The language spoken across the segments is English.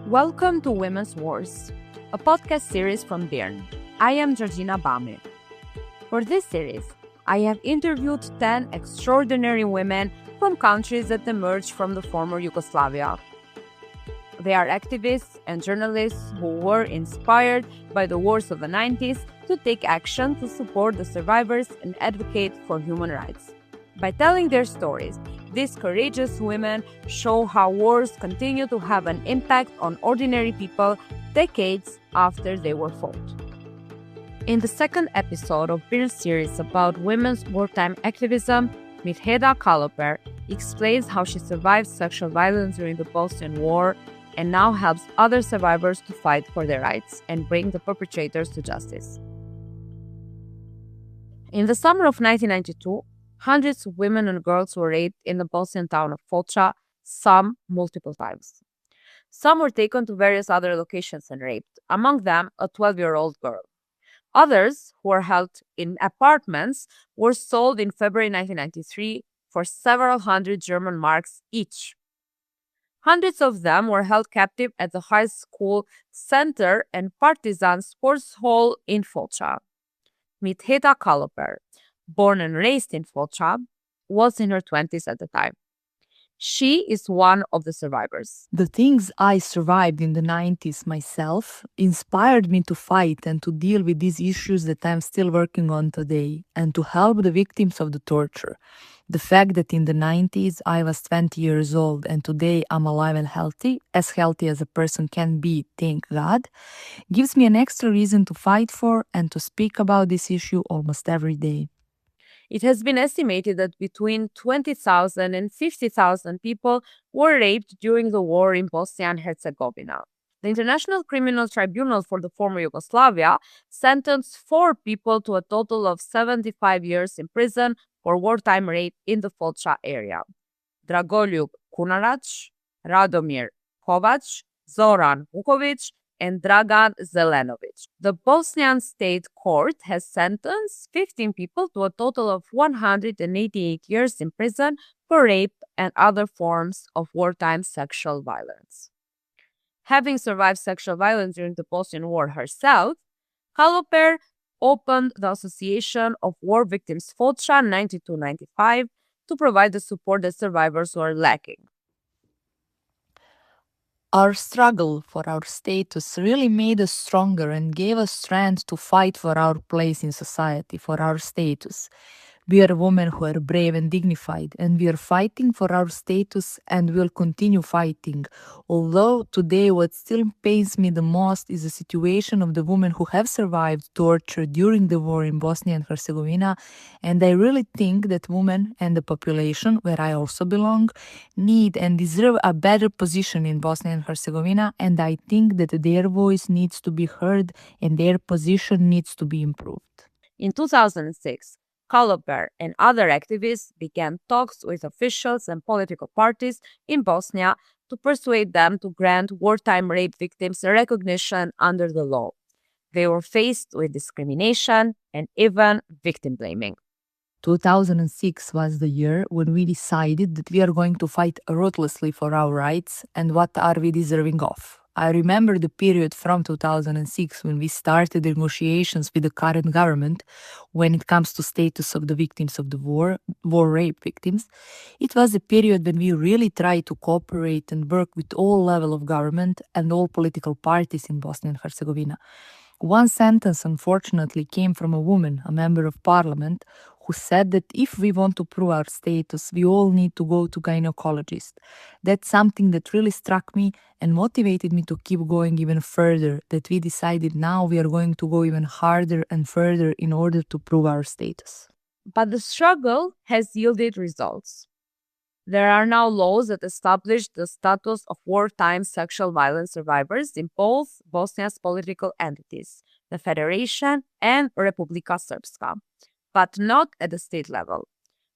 Welcome to Women's Wars, a podcast series from Birn. I am Georgina Bame. For this series, I have interviewed 10 extraordinary women from countries that emerged from the former Yugoslavia. They are activists and journalists who were inspired by the wars of the 90s to take action to support the survivors and advocate for human rights. By telling their stories, these courageous women show how wars continue to have an impact on ordinary people decades after they were fought. In the second episode of Birn's series about women's wartime activism, Midheta Kaloper explains how she survived sexual violence during the Bosnian War and now helps other survivors to fight for their rights and bring the perpetrators to justice. In the summer of 1992, hundreds of women and girls were raped in the Bosnian town of Foča, some multiple times. Some were taken to various other locations and raped, among them a 12-year-old girl. Others, who were held in apartments, were sold in February 1993 for several hundred German marks each. Hundreds of them were held captive at the high school center and partisan sports hall in Foča. Midheta Kaloper, born and raised in Foča, was in her 20s at the time. She is one of the survivors. The things I survived in the 90s myself inspired me to fight and to deal with these issues that I'm still working on today and to help the victims of the torture. The fact that in the 90s I was 20 years old and today I'm alive and healthy as a person can be, thank God, gives me an extra reason to fight for and to speak about this issue almost every day. It has been estimated that between 20,000 and 50,000 people were raped during the war in Bosnia and Herzegovina. The International Criminal Tribunal for the former Yugoslavia sentenced 4 people to a total of 75 years in prison for wartime rape in the Foča area. Dragoljub Kunarac, Radomir Kovac, Zoran Vukovic, and Dragan Zelenovic. The Bosnian state court has sentenced 15 people to a total of 188 years in prison for rape and other forms of wartime sexual violence. Having survived sexual violence during the Bosnian War herself, Kaloper opened the Association of War Victims Foča 92-95 to provide the support that survivors were lacking. Our struggle for our status really made us stronger and gave us strength to fight for our place in society, for our status. We are women who are brave and dignified, and we are fighting for our status and will continue fighting. Although today what still pains me the most is the situation of the women who have survived torture during the war in Bosnia and Herzegovina, and I really think that women and the population, where I also belong, need and deserve a better position in Bosnia and Herzegovina, and I think that their voice needs to be heard and their position needs to be improved. In 2006, Kaloper and other activists began talks with officials and political parties in Bosnia to persuade them to grant wartime rape victims recognition under the law. They were faced with discrimination and even victim blaming. 2006 was the year when we decided that we are going to fight ruthlessly for our rights and what are we deserving of. I remember the period from 2006 when we started negotiations with the current government when it comes to status of the victims of the war rape victims. It was a period when we really tried to cooperate and work with all levels of government and all political parties in Bosnia and Herzegovina. One sentence, unfortunately, came from a woman, a member of parliament, who said that if we want to prove our status, we all need to go to gynecologist. That's something that really struck me and motivated me to keep going even further, that we decided now we are going to go even harder and further in order to prove our status. But the struggle has yielded results. There are now laws that establish the status of wartime sexual violence survivors in both Bosnia's political entities, the Federation and Republika Srpska, but not at the state level.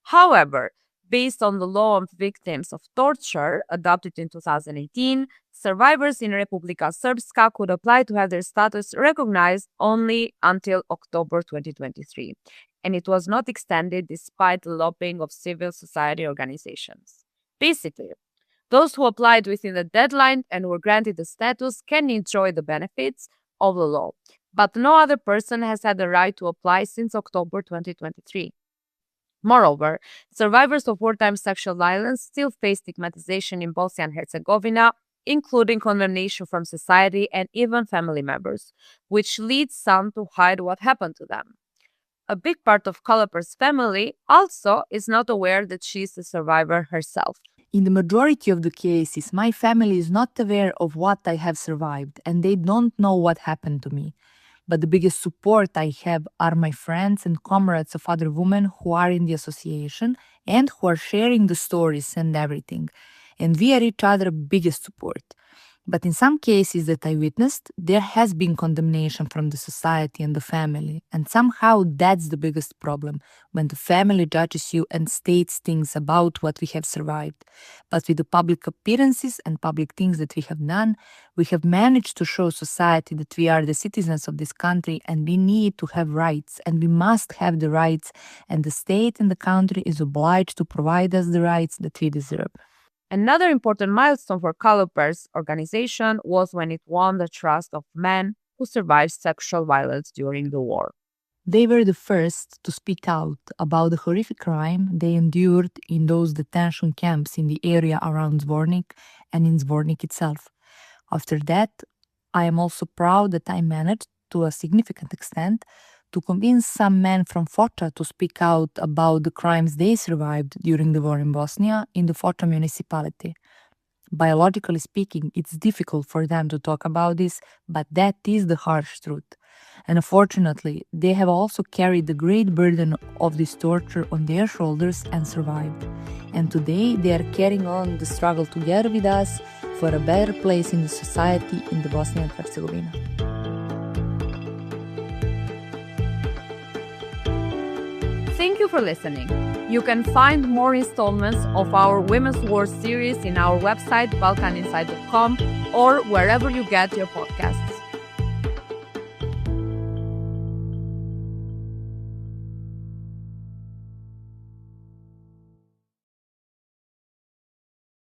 However, based on the law on victims of torture adopted in 2018, survivors in Republika Srpska could apply to have their status recognized only until October 2023, and it was not extended despite the lobbying of civil society organizations. Basically, Those who applied within the deadline and were granted the status can enjoy the benefits of the law, but no other person has had the right to apply since October 2023. Moreover, survivors of wartime sexual violence still face stigmatization in Bosnia and Herzegovina, including condemnation from society and even family members, which leads some to hide what happened to them. A big part of Kaloper's family also is not aware that she is the survivor herself. In the majority of the cases, my family is not aware of what I have survived and they don't know what happened to me. But the biggest support I have are my friends and comrades of other women who are in the association and who are sharing the stories and everything. And we are each other's biggest support. But in some cases that I witnessed, there has been condemnation from the society and the family. And somehow that's the biggest problem, when the family judges you and states things about what we have survived. But with the public appearances and public things that we have done, we have managed to show society that we are the citizens of this country and we need to have rights and we must have the rights, and the state and the country is obliged to provide us the rights that we deserve. Another important milestone for Kaloper's organization was when it won the trust of men who survived sexual violence during the war. They were the first to speak out about the horrific crime they endured in those detention camps in the area around Zvornik and in Zvornik itself. After that, I am also proud that I managed, to a significant extent, to convince some men from Foča to speak out about the crimes they survived during the war in Bosnia in the Foča municipality. Biologically speaking, it's difficult for them to talk about this, but that is the harsh truth. And unfortunately, they have also carried the great burden of this torture on their shoulders and survived. And today they are carrying on the struggle together with us for a better place in the society in the Bosnia and Herzegovina. Thank you for listening. You can find more installments of our Women's War series in our website, balkaninsight.com, or wherever you get your podcasts.